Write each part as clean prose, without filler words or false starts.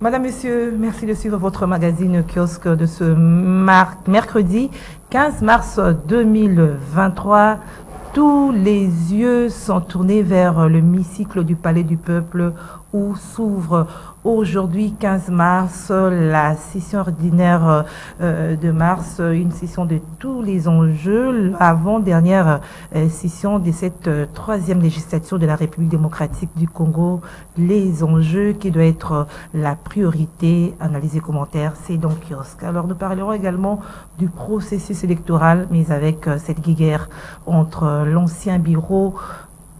Madame, Monsieur, merci de suivre votre magazine kiosque de ce mercredi 15 mars 2023. Tous les yeux sont tournés vers l'hémicycle du Palais du Peuple où s'ouvre aujourd'hui 15 mars la session ordinaire de mars, une session de tous les enjeux, l'avant-dernière session de cette troisième législature de la République démocratique du Congo, les enjeux qui doivent être la priorité, analyse et commentaires, c'est donc kiosque. Alors nous parlerons également du processus électoral, mais avec cette guerre entre l'ancien bureau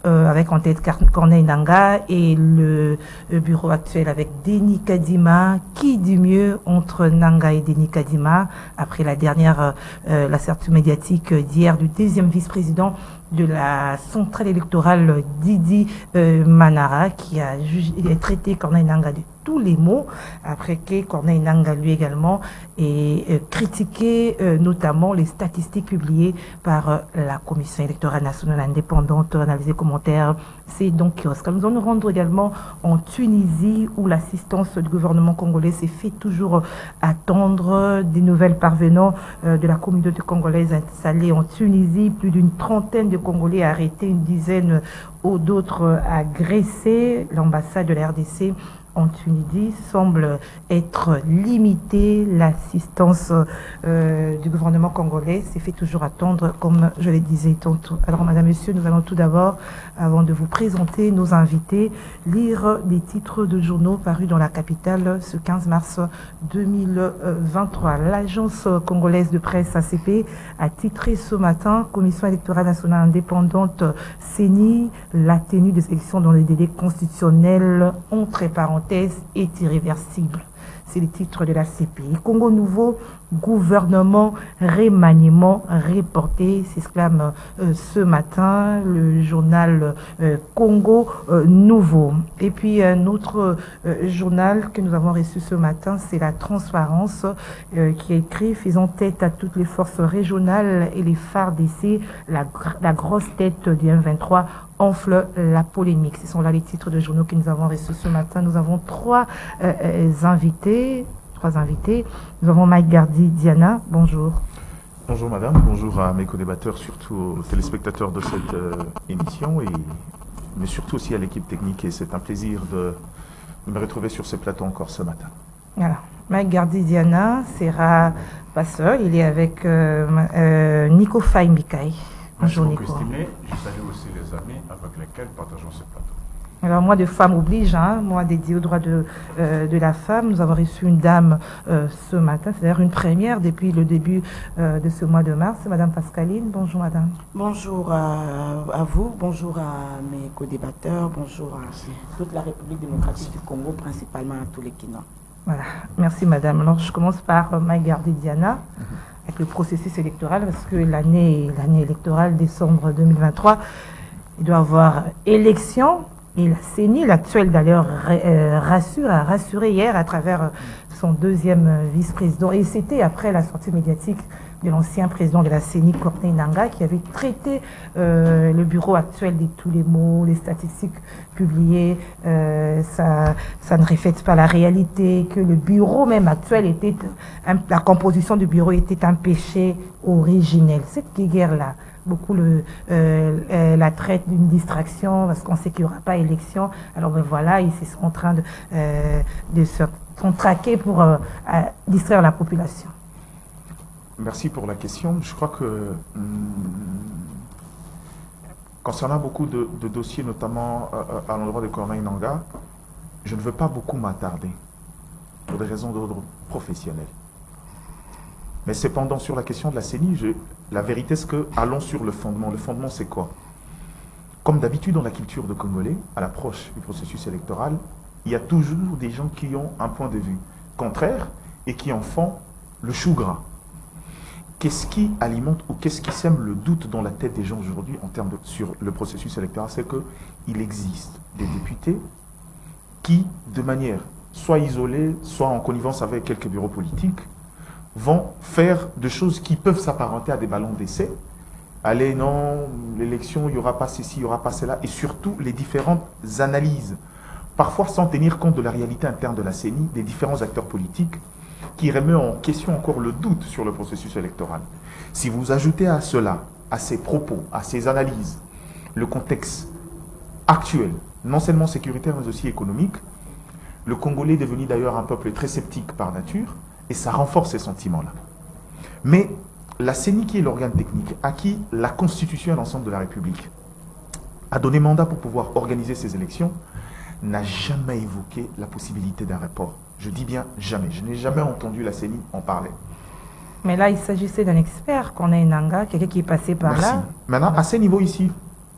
avec en tête Corneille Nangaa et le bureau actuel avec Denis Kadima. Qui dit mieux entre Nangaa et Denis Kadima après la dernière, la sortie médiatique d'hier du deuxième vice-président de la centrale électorale Didi Manara qui a traité Corneille Nangaa de tous les mots, après que Corneille Nangaa lui également et critiqué notamment les statistiques publiées par la Commission électorale nationale indépendante, analysée commentaires. C'est donc kiosque. Nous allons nous rendre également en Tunisie où l'assistance du gouvernement congolais s'est fait toujours attendre. Des nouvelles parvenant de la communauté congolaise installée en Tunisie, plus d'une trentaine de Congolais arrêtés, une dizaine d'autres agressés. L'ambassade de la RDC en Tunisie semble être limitée. L'assistance du gouvernement congolais s'est fait toujours attendre, comme je le disais tantôt. Alors, Madame, Monsieur, nous allons tout d'abord, avant de vous présenter nos invités, lire des titres de journaux parus dans la capitale ce 15 mars 2023. L'agence congolaise de presse ACP a titré ce matin « Commission électorale nationale indépendante CENI, la tenue des élections dans les délais constitutionnels entre parenthèses est irréversible ». C'est le titre de la CPI. Congo nouveau, gouvernement remaniement reporté, s'exclame ce matin le journal Congo nouveau. Et puis un autre journal que nous avons reçu ce matin, c'est la Transparence qui a écrit « Faisant tête à toutes les forces régionales et les phares d'essai, la grosse tête du M23 enfle la polémique ». Ce sont là les titres de journaux que nous avons reçus ce matin. Nous avons trois invités. Nous avons Mike Gardi, Diana, bonjour. Bonjour madame, bonjour à mes co-débatteurs, surtout aux téléspectateurs de cette émission, mais surtout aussi à l'équipe technique. Et c'est un plaisir de me retrouver sur ce plateau encore ce matin. Voilà. Mike Gardi, Diana, Serra Passeur, il est avec Nico Faye Mikai. Bonjour Nico. Estimé, je salue aussi les amis avec lesquels partageons ce plateau. Alors moi, de femme oblige, hein, moi dédiée aux droits de la femme, nous avons reçu une dame ce matin, c'est-à-dire une première depuis le début de ce mois de mars, Madame Pascaline. Bonjour Madame. Bonjour à vous, bonjour à mes co-débatteurs, bonjour à toute la République démocratique du Congo, principalement à tous les Kinois. Voilà, merci Madame. Alors je commence par Maïgardi Diana, avec le processus électoral, parce que l'année électorale, décembre 2023, il doit y avoir élection. Et la CENI, l'actuelle d'ailleurs, a rassuré hier à travers son deuxième vice-président. Et c'était après la sortie médiatique de l'ancien président de la CENI, Corneille Nangaa, qui avait traité le bureau actuel de tous les mots, les statistiques publiées. Ça ne reflète pas la réalité, que le bureau même actuel était, la composition du bureau était un péché originel. Cette guerre-là, beaucoup la traite d'une distraction parce qu'on sait qu'il n'y aura pas élection. Alors ben voilà, ils sont en train de se contraquer pour distraire la population. Merci pour la question. Je crois que concernant beaucoup de dossiers, notamment à l'endroit de Corneille Nangaa, je ne veux pas beaucoup m'attarder pour des raisons d'ordre professionnel. Mais cependant, sur la question de la CENI, la vérité, c'est que allons sur le fondement. Le fondement, c'est quoi? Comme d'habitude dans la culture de Congolais, à l'approche du processus électoral, il y a toujours des gens qui ont un point de vue contraire et qui en font le chou gras. Qu'est-ce qui alimente ou qu'est-ce qui sème le doute dans la tête des gens aujourd'hui en termes sur le processus électoral? C'est qu'il existe des députés qui, de manière soit isolée, soit en connivence avec quelques bureaux politiques, vont faire de choses qui peuvent s'apparenter à des ballons d'essai. Allez, non, l'élection, il n'y aura pas ceci, il n'y aura pas cela. Et surtout, les différentes analyses parfois sans tenir compte de la réalité interne de la CENI, des différents acteurs politiques, qui remet en question encore le doute sur le processus électoral. Si vous ajoutez à cela, à ces propos, à ces analyses, le contexte actuel, non seulement sécuritaire mais aussi économique, le Congolais est devenu d'ailleurs un peuple très sceptique par nature, et ça renforce ces sentiments-là. Mais la CENI, qui est l'organe technique, à qui la Constitution et l'ensemble de la République a donné mandat pour pouvoir organiser ces élections, n'a jamais évoqué la possibilité d'un report. Je dis bien jamais. Je n'ai jamais entendu la CENI en parler. Mais là, il s'agissait d'un expert, qu'on a Nanga, quelqu'un qui est passé par Merci. là. Maintenant, à ce niveau ici,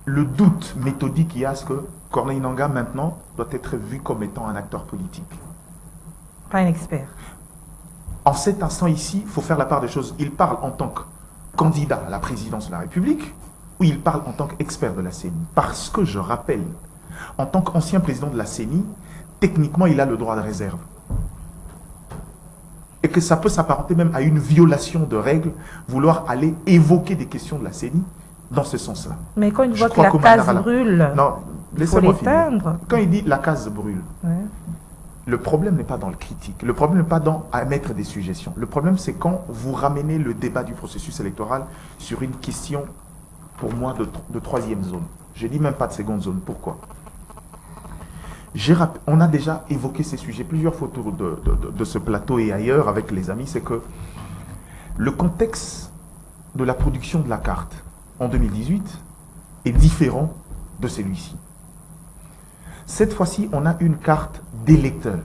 le doute méthodique qu'il y a, c'est que Corneille Nangaa, maintenant, doit être vu comme étant un acteur politique. Pas un expert. En cet instant ici, il faut faire la part des choses. Il parle en tant que candidat à la présidence de la République ou il parle en tant qu'expert de la CENI. Parce que, je rappelle, en tant qu'ancien président de la CENI, techniquement, il a le droit de réserve. Et que ça peut s'apparenter même à une violation de règles, vouloir aller évoquer des questions de la CENI dans ce sens-là. Mais quand il Je voit que crois la qu'au case Manara- brûle, Non, il faut laissez-moi finir. l'éteindre. Quand il dit la case brûle, Ouais. le problème n'est pas dans le critique. Le problème n'est pas dans à mettre des suggestions. Le problème, c'est quand vous ramenez le débat du processus électoral sur une question, pour moi, de troisième zone. Je ne dis même pas de seconde zone. Pourquoi? On a déjà évoqué ces sujets plusieurs fois autour de ce plateau et ailleurs avec les amis. C'est que le contexte de la production de la carte en 2018 est différent de celui-ci. Cette fois-ci, on a une carte d'électeur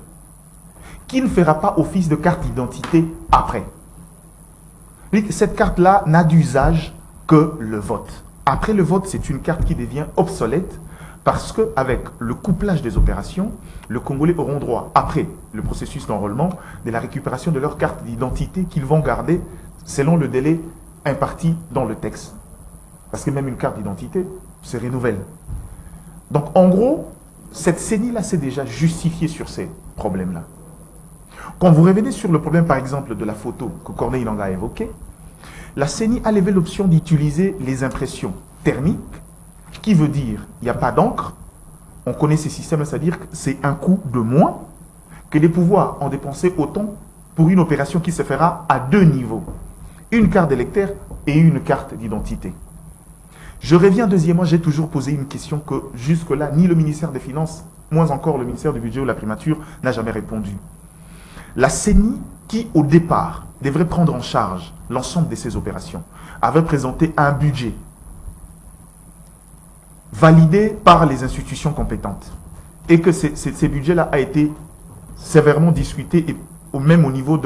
qui ne fera pas office de carte d'identité après. Cette carte-là n'a d'usage que le vote. Après le vote, c'est une carte qui devient obsolète parce qu'avec le couplage des opérations, les Congolais auront droit, après le processus d'enrôlement, de la récupération de leur carte d'identité qu'ils vont garder selon le délai imparti dans le texte. Parce que même une carte d'identité se renouvelle. Donc en gros, cette CENI-là s'est déjà justifiée sur ces problèmes-là. Quand vous revenez sur le problème, par exemple, de la photo que Corneille Nangaa a évoqué, la CENI a levé l'option d'utiliser les impressions thermiques, qui veut dire il n'y a pas d'encre. On connaît ces systèmes, c'est-à-dire que c'est un coût de moins que les pouvoirs en dépenser autant pour une opération qui se fera à deux niveaux. Une carte d'électeur et une carte d'identité. Je reviens deuxièmement, j'ai toujours posé une question que jusque-là, ni le ministère des Finances, moins encore le ministère du Budget ou la Primature, n'a jamais répondu. La CENI, qui au départ devrait prendre en charge l'ensemble de ces opérations, avait présenté un budget validé par les institutions compétentes et que ces budgets-là a été sévèrement discuté et même au niveau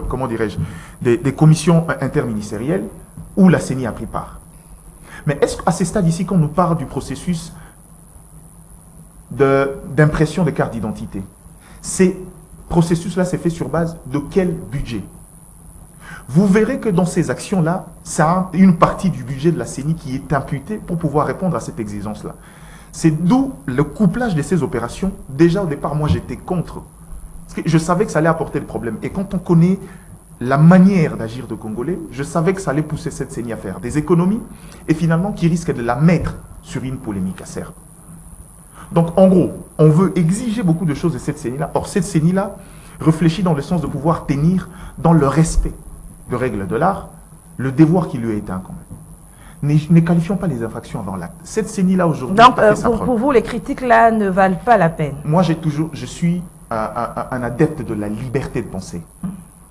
comment dirais-je, des commissions interministérielles où la CENI a pris part. Mais est-ce qu'à ce stade ici, quand on nous parle du processus d'impression des cartes d'identité, ces processus-là s'est fait sur base de quel budget? Vous verrez que dans ces actions-là, ça a une partie du budget de la CENI qui est imputée pour pouvoir répondre à cette exigence-là. C'est d'où le couplage de ces opérations. Déjà au départ, moi j'étais contre. Parce que je savais que ça allait apporter le problème. Et quand on connaît la manière d'agir de Congolais, je savais que ça allait pousser cette CENI à faire des économies et finalement qui risque de la mettre sur une polémique acerbe. Donc en gros, on veut exiger beaucoup de choses de cette CENI-là. Or cette CENI-là réfléchit dans le sens de pouvoir tenir dans le respect de règles de l'art le devoir qui lui est incombé. Ne qualifions pas les infractions avant l'acte. Cette CENI-là aujourd'hui... Donc pour vous, les critiques là ne valent pas la peine? Moi, je suis un adepte de la liberté de penser.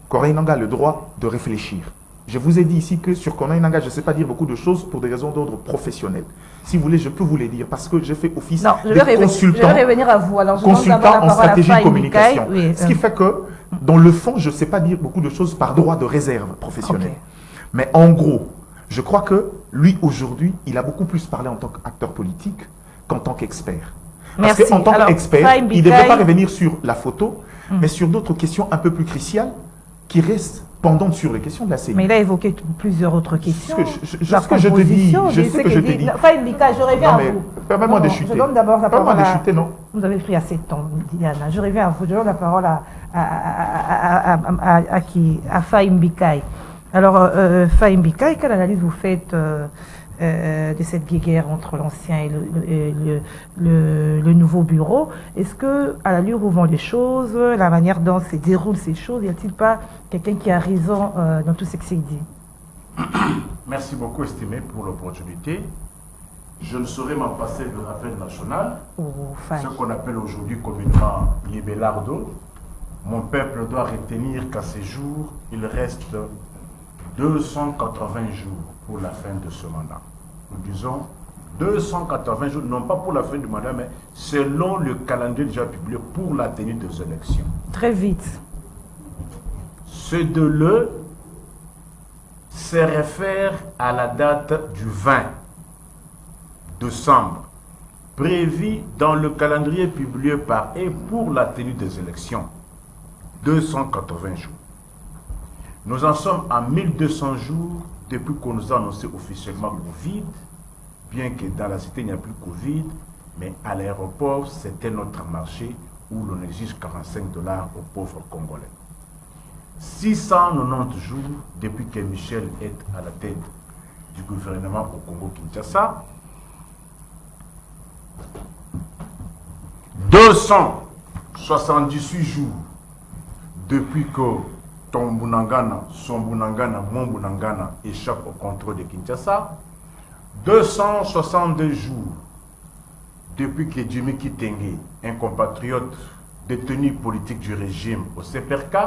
Corneille Nangaa a le droit de réfléchir. Je vous ai dit ici que sur Corneille Nangaa, je ne sais pas dire beaucoup de choses pour des raisons d'ordre professionnel. Si vous voulez, je peux vous les dire parce que j'ai fait office de consultant, je vais revenir à vous. Alors, consultant en stratégie de communication. Oui, Ce qui fait que, dans le fond, je ne sais pas dire beaucoup de choses par droit de réserve professionnelle. Okay. Mais en gros, je crois que lui, aujourd'hui, il a beaucoup plus parlé en tant qu'acteur politique qu'en tant qu'expert. Parce qu'en tant qu'expert, il ne devrait pas revenir sur la photo, mais sur d'autres questions un peu plus cruciales qui restent pendantes sur les questions de la CENI. Mais il a évoqué plusieurs autres questions. Ce que je te dis, je sais que je te dis. Faïm Bikaï, je reviens à vous. Permets-moi de chuter. Je donne d'abord la parole à... chuter, non. Vous avez pris assez de temps, Diana. Je reviens à vous. Je donne la parole à Faïm Bikaï. Alors, Faïm Bikaï, quelle analyse vous faites de cette guéguerre entre l'ancien et le nouveau bureau. Est-ce que, à l'allure où vont les choses, la manière dont se déroulent ces choses, y a-t-il pas quelqu'un qui a raison dans tout ce qui s'est dit? Merci beaucoup, estimé, pour l'opportunité. Je ne saurais m'en passer de rappel national, ce qu'on appelle aujourd'hui communément Yebelardo. Mon peuple doit retenir qu'à ces jours, il reste 280 jours pour la fin de ce mandat. Nous disons 280 jours, non pas pour la fin du mandat, mais selon le calendrier déjà publié pour la tenue des élections. Très vite. Ce délai se réfère à la date du 20 décembre, prévue dans le calendrier publié par et pour la tenue des élections. 280 jours. Nous en sommes à 1200 jours depuis qu'on nous a annoncé officiellement Covid, bien que dans la cité il n'y a plus Covid, mais à l'aéroport c'était notre marché où l'on exige 45 $ aux pauvres Congolais. 690 jours depuis que Michel est à la tête du gouvernement au Congo-Kinshasa. 278 jours depuis que Tombunangana, Sombunangana, Mombunangana échappe au contrôle de Kinshasa. 262 jours depuis que Jimmy Kitenge, un compatriote détenu politique du régime au CPRK,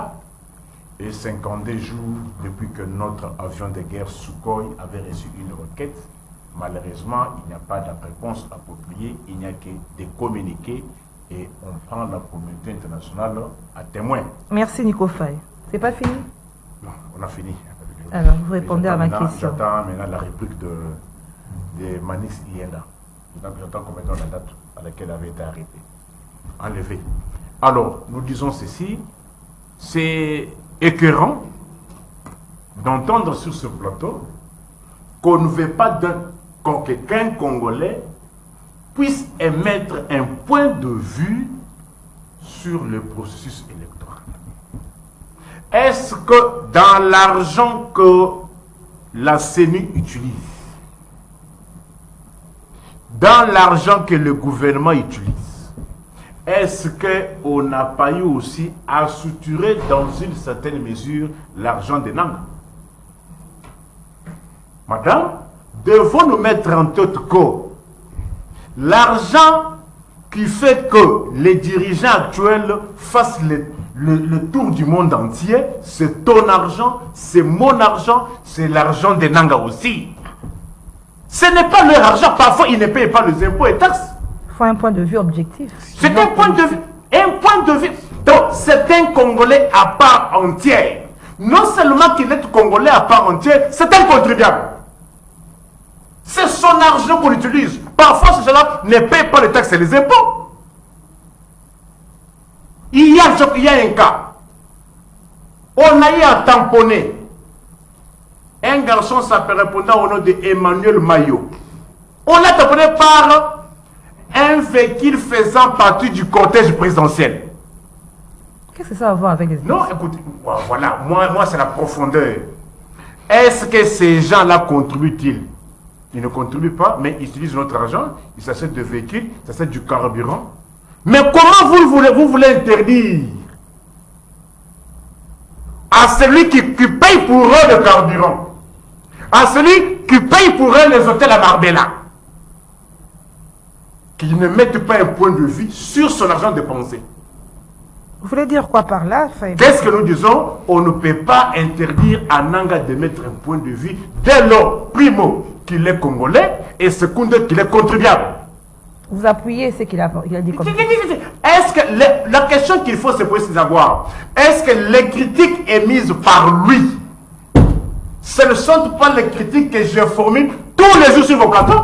et 52 jours depuis que notre avion de guerre Sukhoi avait reçu une requête. Malheureusement, il n'y a pas de réponse appropriée, il n'y a que des communiqués et on prend la communauté internationale à témoin. Merci Nico Faye. C'est pas fini? Non, on a fini. Alors, vous répondez à ma question. J'attends maintenant la réplique de Manix Ienda. J'attends qu'on me donne la date à laquelle elle avait été arrêtée, enlevée. Alors, nous disons ceci, c'est écœurant d'entendre sur ce plateau qu'on ne veut pas qu'un Congolais puisse émettre un point de vue sur le processus électoral. Est-ce que dans l'argent que la CENI utilise, dans l'argent que le gouvernement utilise, est-ce qu'on n'a pas eu aussi à suturer dans une certaine mesure l'argent des Nanga? Madame, devons-nous mettre en tête que l'argent qui fait que les dirigeants actuels fassent le tour du monde entier, c'est ton argent, c'est mon argent, c'est l'argent des Nanga aussi. Ce n'est pas leur argent, parfois ils ne payent pas les impôts et taxes. Il faut un point de vue objectif. C'est un point de vue. Un point de vue. Donc, c'est un Congolais à part entière. Non seulement qu'il est Congolais à part entière, c'est un contribuable. C'est son argent qu'on utilise. Parfois, ces gens-là ne payent pas les taxes et les impôts. Il y a un cas. On a eu à tamponner un garçon s'appelle répondant au nom de Emmanuel Mayo. On l'a tamponné par un véhicule faisant partie du cortège présidentiel. Qu'est-ce que ça a à voir avec les... Non, écoutez, voilà, moi c'est la profondeur. Est-ce que ces gens-là contribuent-ils? Ils ne contribuent pas, mais ils utilisent notre argent, ils s'achètent des véhicules, ils s'achètent du carburant. Mais comment vous voulez interdire à celui qui paye pour eux le carburant, à celui qui paye pour eux les hôtels à Marbella, qu'il ne mette pas un point de vue sur son argent dépensé? Vous voulez dire quoi par là? Qu'est-ce que nous disons? On ne peut pas interdire à Nanga de mettre un point de vue dès lors, primo, qu'il est congolais et secondo, qu'il est contribuable. Vous appuyez ce qu'il a dit comme ça. Est-ce que la question qu'il faut se poser, c'est savoir, est-ce que les critiques émises par lui, ce ne sont pas les critiques que je formule tous les jours sur vos plateaux?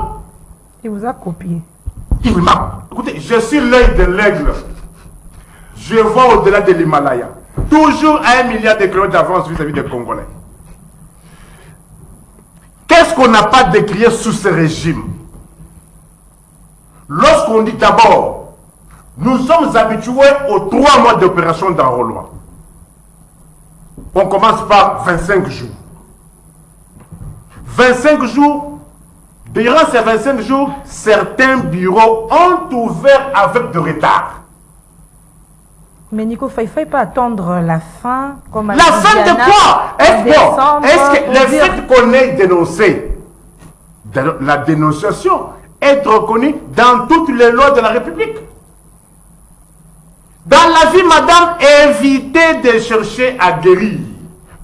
Il vous a copié. Écoutez, je suis l'œil de l'aigle. Je vois au-delà de l'Himalaya. Toujours à 1 milliard de kilomètres d'avance vis-à-vis des Congolais. Qu'est-ce qu'on n'a pas décrié sous ce régime? Lorsqu'on dit d'abord, nous sommes habitués aux 3 mois d'opération d'enrôlement. On commence par 25 jours. 25 jours Durant ces 25 jours, certains bureaux ont ouvert avec de retard. Mais Nico, il ne faut pas attendre la fin. Comme La fin de quoi? Est-ce que le fait qu'on ait dénoncé, la dénonciation est reconnue dans toutes les lois de la République? Dans la vie, madame, évitez de chercher à guérir.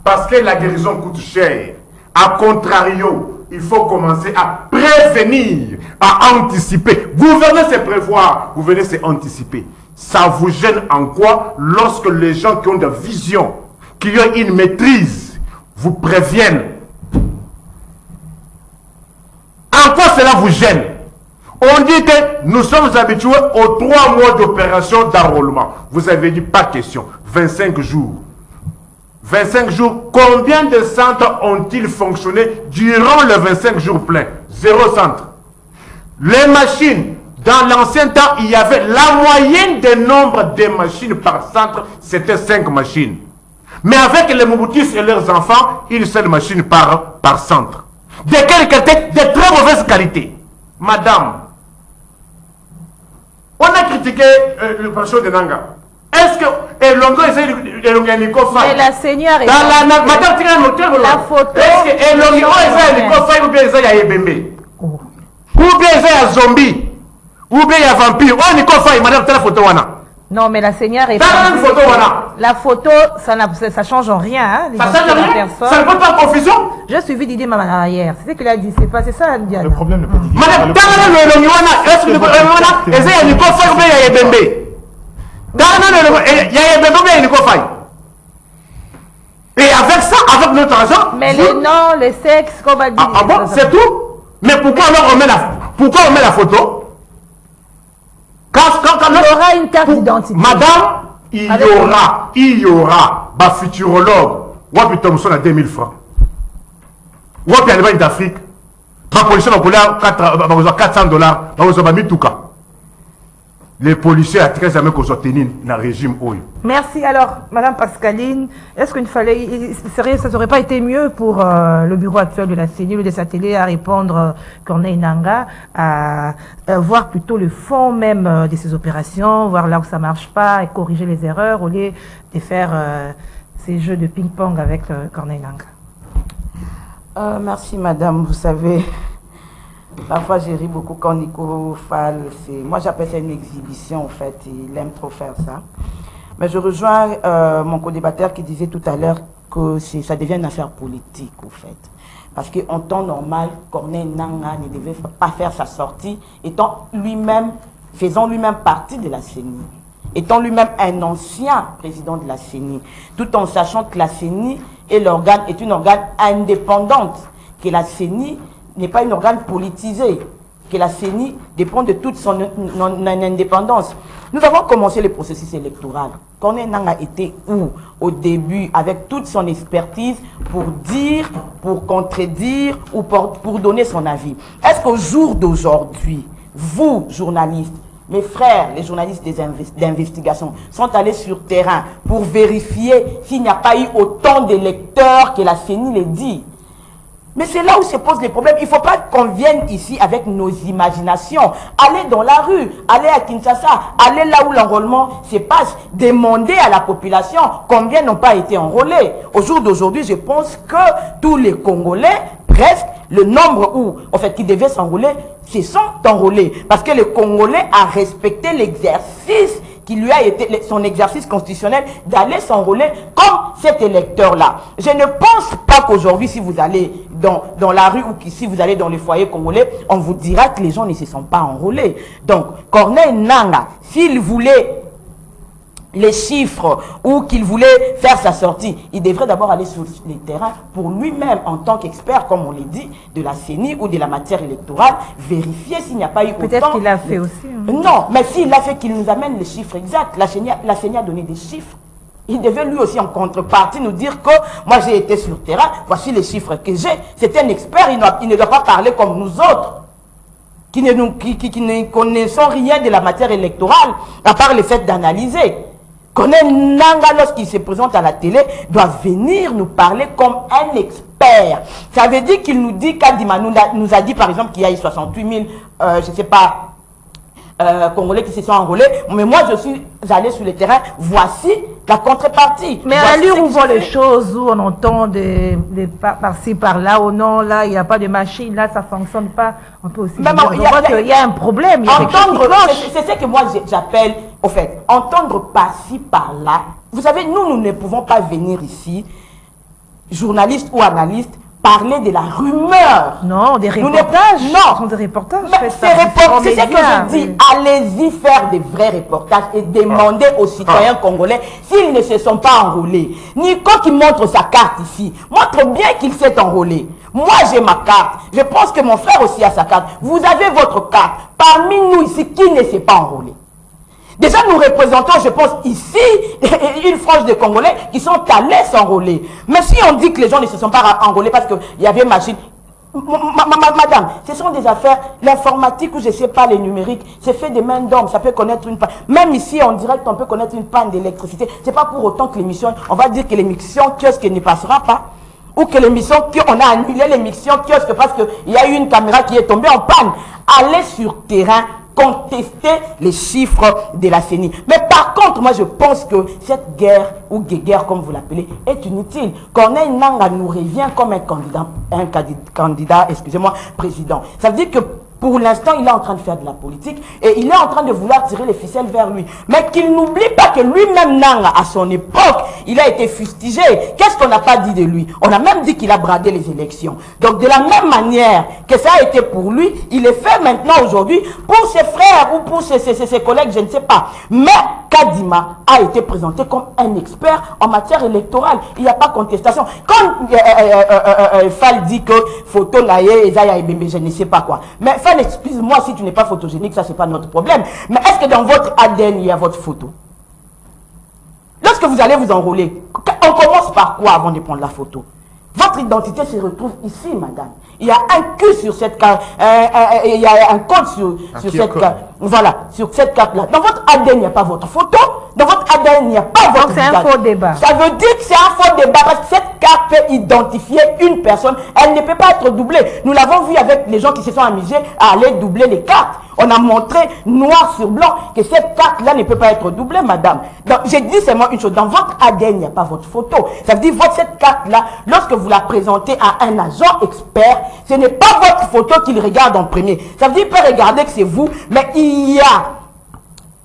Parce que la guérison coûte cher. A contrario, il faut commencer à prévenir, à anticiper. Gouverner, c'est prévoir. Gouverner, c'est anticiper. Ça vous gêne en quoi lorsque les gens qui ont de vision, qui ont une maîtrise, vous préviennent? En quoi cela vous gêne? On dit que nous sommes habitués aux 3 mois d'opération d'enrôlement. Vous avez dit pas question. 25 jours. 25 jours, combien de centres ont-ils fonctionné durant les 25 jours pleins? 0 centre. Les machines, dans l'ancien temps, il y avait la moyenne des nombres de machines par centre, c'était 5 machines. Mais avec les Mobutus et leurs enfants, une seule machine par centre. De quelle qualité? De très mauvaise qualité. Madame, on a critiqué le patron de Nanga. Est-ce que Elongo essaie de Nico Faye? Mais la seigneur est... Madame, la photo... Est-ce que Elongo essaie de Nico Faye ou bien essaie de Yebembe? Ou bien essaie de zombie? Ou bien il y a vampire? Oh, Nico Faye, madame, t'as la photo, wana? Non, mais la seigneur est... Photo, voilà. La photo, ça change en rien. Hein, ça change en rien? Ça ne peut pas en confusion? J'ai suivi Didier Mamana hier. C'est ce qu'il a dit. C'est ça, Diana. Le problème n'est pas Didier. Madame, t'as le Longwana, est-ce que le Longwana, essaye de Nico Faye ou bien il y a Yebembe? Il y a Yebembe ou bien il y a Nico Faye? Et avec ça, avec notre argent... Mais les noms, les sexes, comme a dit... Ah bon, c'est tout? Mais pourquoi alors on met la photo? Il y aura une carte d'identité. Madame, il y aura, bah, futurologue, Wapi Thompson à 2000 francs. Wapi Allemagne d'Afrique, ma policier va couler à 400 $, va mis tout cas. Les policiers à 13 années qu'on soit tenus dans le régime. Merci. Alors, Madame Pascaline, est-ce qu'il fallait, ça n'aurait pas été mieux pour le bureau actuel de la CENI ou de sa télé à répondre Corneille Nangaa, à voir plutôt le fond même de ces opérations, voir là où ça ne marche pas et corriger les erreurs au lieu de faire ces jeux de ping-pong avec Corneille Nangaa? Merci, madame. Vous savez... Parfois, j'ai ri beaucoup quand Nico Fall, moi j'appelle ça une exhibition en fait, il aime trop faire ça. Mais je rejoins mon co-débatteur qui disait tout à l'heure que ça devient une affaire politique en fait. Parce qu'en temps normal, Corneille Nangaa ne devait pas faire sa sortie, faisant lui-même partie de la CENI, étant lui-même un ancien président de la CENI, tout en sachant que la CENI est une organe indépendante, que la CENI n'est pas une organe politisé, que la CENI dépend de toute son indépendance. Nous avons commencé le processus électoral. Corneille Nangaa était où au début avec toute son expertise pour dire, pour contredire ou pour donner son avis? Est-ce qu'au jour d'aujourd'hui, vous, journalistes, mes frères, les journalistes d'investigation, sont allés sur terrain pour vérifier s'il n'y a pas eu autant d'électeurs que la CENI les dit? Mais c'est là où se posent les problèmes. Il ne faut pas qu'on vienne ici avec nos imaginations. Allez dans la rue, allez à Kinshasa, allez là où l'enrôlement se passe. Demandez à la population combien n'ont pas été enrôlés. Au jour d'aujourd'hui, je pense que tous les Congolais, presque, le nombre qui devaient s'enrôler, se sont enrôlés. Parce que le Congolais a respecté l'exercice qui lui a été son exercice constitutionnel d'aller s'enrôler comme cet électeur-là. Je ne pense pas qu'aujourd'hui, si vous allez dans la rue ou si vous allez dans les foyers congolais, on vous dira que les gens ne se sont pas enrôlés. Donc, Corneille Nangaa, s'il voulait les chiffres ou qu'il voulait faire sa sortie, il devrait d'abord aller sur les terrains pour lui-même, en tant qu'expert, comme on l'a dit, de la CENI ou de la matière électorale, vérifier s'il n'y a pas eu autant... Peut-être qu'il l'a fait aussi. Hein. Non, mais s'il l'a fait, qu'il nous amène les chiffres exacts. La CENI a donné des chiffres. Il devait lui aussi en contrepartie nous dire que moi j'ai été sur le terrain, voici les chiffres que j'ai. C'est un expert, il ne doit pas parler comme nous autres, qui ne connaissons rien de la matière électorale, à part le fait d'analyser. Corneille Nangaa, lorsqu'il se présente à la télé, doit venir nous parler comme un expert. Ça veut dire qu'il nous dit, Kadima nous a dit par exemple qu'il y a eu 68 000, je ne sais pas, Congolais qui se sont enrôlés, mais moi je suis allé sur le terrain, voici la contrepartie. Mais à l'allure où on voit les choses, où on entend des par-ci, par-là, ou non, là, il n'y a pas de machine, là, ça ne fonctionne pas, on peut aussi dire, il y a un problème, il y a quelque chose qui cloche. C'est ce que moi j'appelle, au fait, entendre par-ci, par-là. Vous savez, nous ne pouvons pas venir ici, journalistes ou analystes, parler de la rumeur. Non, des reportages. Non. Ce sont des reportages. C'est ce que je dis. Allez-y faire des vrais reportages et demander aux citoyens congolais s'ils ne se sont pas enrôlés. Nico qui montre sa carte ici, montre bien qu'il s'est enrôlé. Moi, j'ai ma carte. Je pense que mon frère aussi a sa carte. Vous avez votre carte. Parmi nous ici, qui ne s'est pas enrôlé? Déjà, nous représentons, je pense, ici, une frange de Congolais qui sont allés s'enrôler. Mais si on dit que les gens ne se sont pas enrôlés parce qu'il y avait machine, madame, ce sont des affaires, l'informatique ou je ne sais pas, les numériques, c'est fait des mains d'homme, ça peut connaître une panne. Même ici, en direct, on peut connaître une panne d'électricité. Ce n'est pas pour autant que l'émission, on va dire que l'émission kiosque ne passera pas. Ou que l'émission, on a annulé l'émission kiosque parce qu'il y a eu une caméra qui est tombée en panne. Allez sur terrain, contester les chiffres de la CENI. Mais par contre, moi je pense que cette guerre, ou guerre comme vous l'appelez, est inutile. Corneille Nangaa nous revient comme un candidat, excusez-moi, président. Ça veut dire que pour l'instant, il est en train de faire de la politique et il est en train de vouloir tirer les ficelles vers lui. Mais qu'il n'oublie pas que lui-même, Nangaa, à son époque, il a été fustigé. Qu'est-ce qu'on n'a pas dit de lui? On a même dit qu'il a bradé les élections. Donc de la même manière que ça a été pour lui, il est fait maintenant aujourd'hui pour ses frères ou pour ses collègues, je ne sais pas. Mais Kadima a été présenté comme un expert en matière électorale. Il n'y a pas contestation. Quand Fall dit que photo naïe, je ne sais pas quoi. Mais Fall, excuse-moi, si tu n'es pas photogénique, ça c'est pas notre problème. Mais est-ce que dans votre ADN, il y a votre photo? Lorsque vous allez vous enrôler, on commence par quoi avant de prendre la photo? Votre identité se retrouve ici, madame. Il y a un cul sur cette carte, il y a un code sur cette carte. Voilà, sur cette carte-là. Dans votre ADN, il n'y a pas votre photo. Dans votre ADN, il n'y a pas votre visage. Donc c'est un faux débat. Ça veut dire que c'est un faux débat parce que cette carte peut identifier une personne. Elle ne peut pas être doublée. Nous l'avons vu avec les gens qui se sont amusés à aller doubler les cartes. On a montré noir sur blanc que cette carte-là ne peut pas être doublée, madame. Donc, j'ai dit seulement une chose. Dans votre ADN, il n'y a pas votre photo. Ça veut dire que cette carte-là, lorsque vous la présentez à un agent expert, ce n'est pas votre photo qu'il regarde en premier. Ça veut dire qu'il peut regarder que c'est vous, mais il y a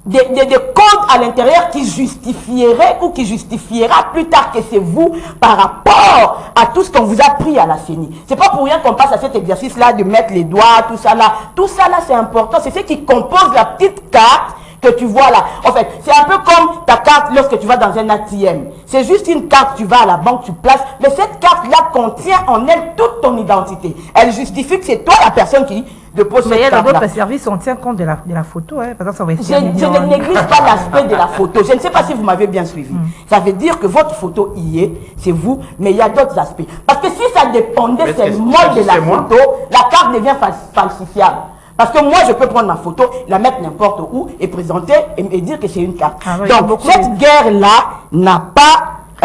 des codes à l'intérieur qui justifieraient ou qui justifiera plus tard que c'est vous par rapport à tout ce qu'on vous a pris à la CENI. C'est pas pour rien qu'on passe à cet exercice-là de mettre les doigts, tout ça là. Tout ça là, c'est important. C'est ce qui compose la petite carte que tu vois là. En fait, c'est un peu comme ta carte lorsque tu vas dans un ATM. C'est juste une carte, tu vas à la banque, tu places. Mais cette carte-là contient en elle toute ton identité. Elle justifie que c'est toi la personne qui dépose cette carte-là. Mais dans d'autres services, on tient compte de la photo. Hein. Par exemple, je ne néglige pas l'aspect de la photo. Je ne sais pas si vous m'avez bien suivi. Ça veut dire que votre photo y est, c'est vous, mais il y a d'autres aspects. Parce que si ça dépendait seulement de la photo, la carte devient falsifiable. Parce que moi, je peux prendre ma photo, la mettre n'importe où et présenter et dire que c'est une carte. Ah oui, donc, cette guerre-là n'a pas,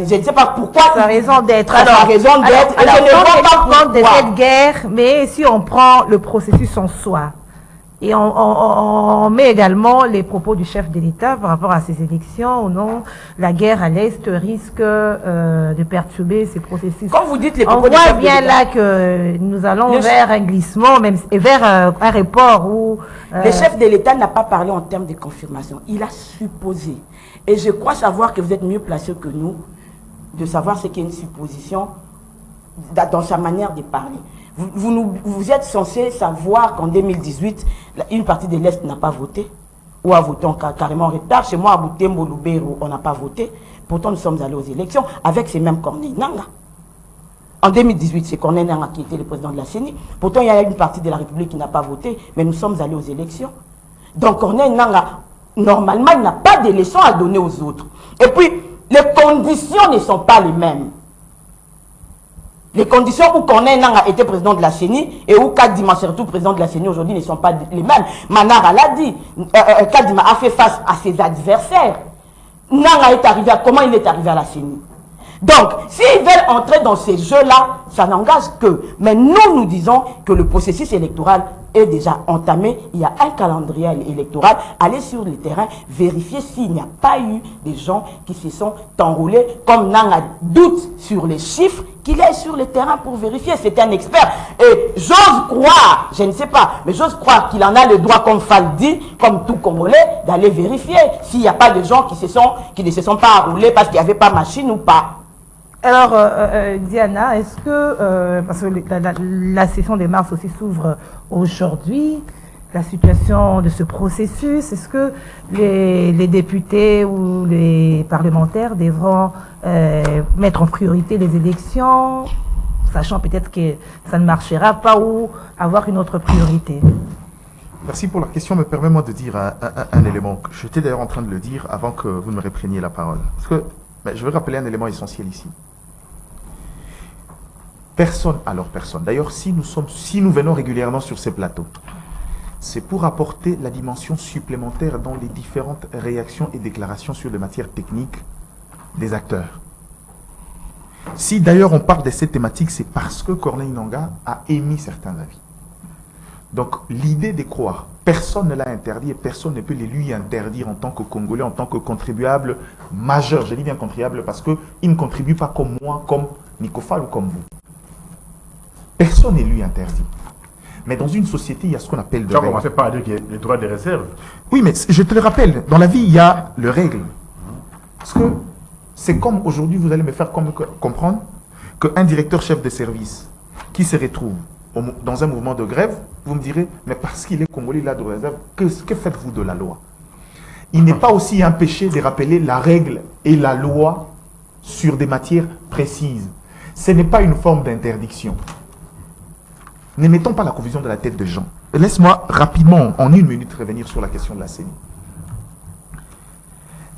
je ne sais pas pourquoi. Ça a raison d'être. Ça a raison d'être. Je ne vois pas prendre de cette guerre, mais si on prend le processus en soi, et on met également les propos du chef de l'État par rapport à ces élections ou non, la guerre à l'Est risque de perturber ces processus. Quand vous dites les propos on voit bien là que nous allons vers un glissement, même et vers un report où... Le chef de l'État n'a pas parlé en termes de confirmation. Il a supposé. Et je crois savoir que vous êtes mieux placé que nous de savoir ce qu'est une supposition dans sa manière de parler. Vous êtes censé savoir qu'en 2018, une partie de l'Est n'a pas voté, ou a voté carrément en retard. Chez moi, à Butembo, Lubero, on n'a pas voté. Pourtant, nous sommes allés aux élections avec ces mêmes Corneille Nangaa. En 2018, c'est Corneille Nangaa qui était le président de la CENI. Pourtant, il y a une partie de la République qui n'a pas voté, mais nous sommes allés aux élections. Donc, Corneille Nangaa, normalement, il n'a pas de leçons à donner aux autres. Et puis, les conditions ne sont pas les mêmes. Les conditions où Corneille Nangaa était président de la CENI et où Kadima, surtout président de la CENI aujourd'hui, ne sont pas les mêmes. Manara l'a dit, Kadima a fait face à ses adversaires. Nanga est arrivé comment il est arrivé à la CENI. Donc, s'ils veulent entrer dans ces jeux-là, ça n'engage que. Mais nous disons que le processus électoral est déjà entamé. Il y a un calendrier électoral. Allez sur le terrain, vérifier s'il n'y a pas eu des gens qui se sont enrôlés. Comme Nanga doute sur les chiffres, qu'il est sur le terrain pour vérifier. C'est un expert. Et j'ose croire, je ne sais pas, mais j'ose croire qu'il en a le droit, comme Fall dit, comme tout Congolais, d'aller vérifier s'il n'y a pas de gens qui ne se sont pas enrôlés parce qu'il n'y avait pas machine ou pas. Alors, Diana, est-ce que, parce que la session des mars aussi s'ouvre aujourd'hui, la situation de ce processus, est-ce que les députés ou les parlementaires devront mettre en priorité les élections, sachant peut-être que ça ne marchera pas, ou avoir une autre priorité? Merci pour la question. Me permets-moi de dire un élément. J'étais d'ailleurs en train de le dire avant que vous ne me repreniez la parole. Parce que je veux rappeler un élément essentiel ici. Personne. D'ailleurs, si nous venons régulièrement sur ces plateaux, c'est pour apporter la dimension supplémentaire dans les différentes réactions et déclarations sur les matières techniques des acteurs. Si d'ailleurs on parle de cette thématique, c'est parce que Corneille Nangaa a émis certains avis. Donc l'idée de croire, personne ne l'a interdit et personne ne peut les lui interdire en tant que Congolais, en tant que contribuable majeur. Je dis bien contribuable parce qu'il ne contribue pas comme moi, comme Nicofal ou comme vous. Personne n'est lui interdit. Mais dans une société, il y a ce qu'on appelle de règles. Tu as commencé par dire qu'il y a les droits de réserve. Oui, mais je te le rappelle, dans la vie, il y a le règle. Parce que c'est comme aujourd'hui, vous allez me faire comprendre qu'un directeur chef de service qui se retrouve dans un mouvement de grève, vous me direz, mais parce qu'il est congolais, il a de réserve, que faites-vous de la loi? Il n'est pas aussi empêché de rappeler la règle et la loi sur des matières précises. Ce n'est pas une forme d'interdiction. Ne mettons pas la confusion de la tête des gens. Laisse-moi rapidement, en une minute, revenir sur la question de la CENI.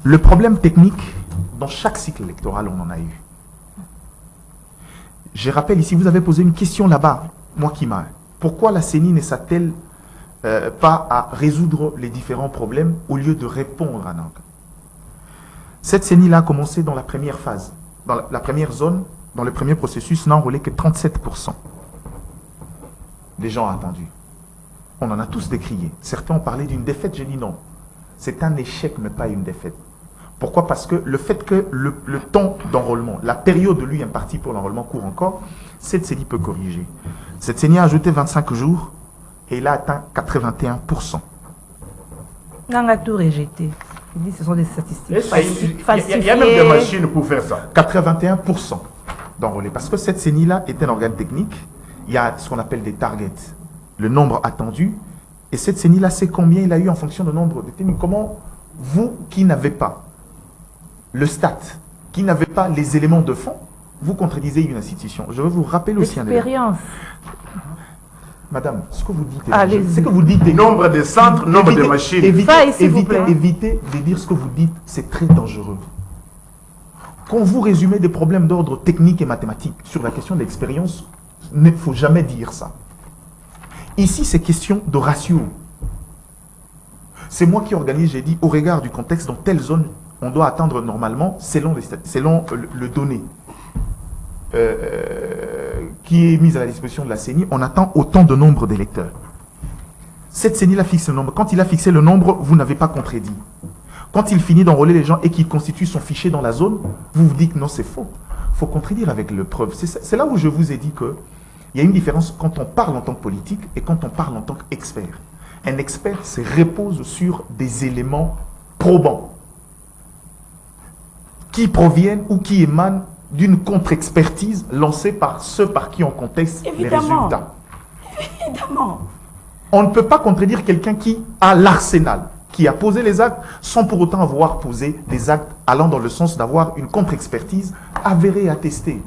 Le problème technique, dans chaque cycle électoral, on en a eu. Je rappelle ici, vous avez posé une question là-bas, moi qui m'a. Pourquoi la CENI ne s'attelle pas à résoudre les différents problèmes au lieu de répondre à Nangaa? Cette CENI-là a commencé dans la première phase. Dans la première zone, dans le premier processus, n'a enrôlé que 37%. Les gens ont attendu. On en a tous décrié. Certains ont parlé d'une défaite. J'ai dit non. C'est un échec, mais pas une défaite. Pourquoi? Parce que le fait que le temps d'enrôlement, la période de lui impartie pour l'enrôlement court encore, cette CENI peut corriger. Cette CENI a ajouté 25 jours et il a atteint 81%. Nangaa a tout rejeté. Il dit que ce sont des statistiques falsifiées. Il y a même des machines pour faire ça. 81% d'enrôlés. Parce que cette CENI-là est un organe technique. Il y a ce qu'on appelle des targets, le nombre attendu. Et cette CENI-là, c'est combien il a eu en fonction du nombre de techniques. Comment vous, qui n'avez pas le stat, qui n'avez pas les éléments de fond, vous contredisez une institution. Je veux vous rappeler aussi un élément. Madame, ce que vous dites, c'est que vous dites des nombre de centres, nombre de machines. Évitez de dire ce que vous dites, c'est très dangereux. Quand vous résumez des problèmes d'ordre technique et mathématique sur la question de l'expérience, il ne faut jamais dire ça. Ici, c'est question de ratio. C'est moi qui organise, j'ai dit, au regard du contexte, dans telle zone, on doit attendre normalement, selon le donné qui est mise à la disposition de la CENI, on attend autant de nombre d'électeurs. Cette CENI-là fixe le nombre. Quand il a fixé le nombre, vous n'avez pas contredit. Quand il finit d'enrôler les gens et qu'il constitue son fichier dans la zone, vous vous dites non, c'est faux. Il faut contredire avec le preuve. C'est là où je vous ai dit qu'il y a une différence quand on parle en tant que politique et quand on parle en tant qu'expert. Un expert se repose sur des éléments probants qui proviennent ou qui émanent d'une contre-expertise lancée par ceux par qui on conteste les résultats. Évidemment. On ne peut pas contredire quelqu'un qui a l'arsenal, qui a posé les actes sans pour autant avoir posé des actes allant dans le sens d'avoir une contre-expertise avérée et attestée.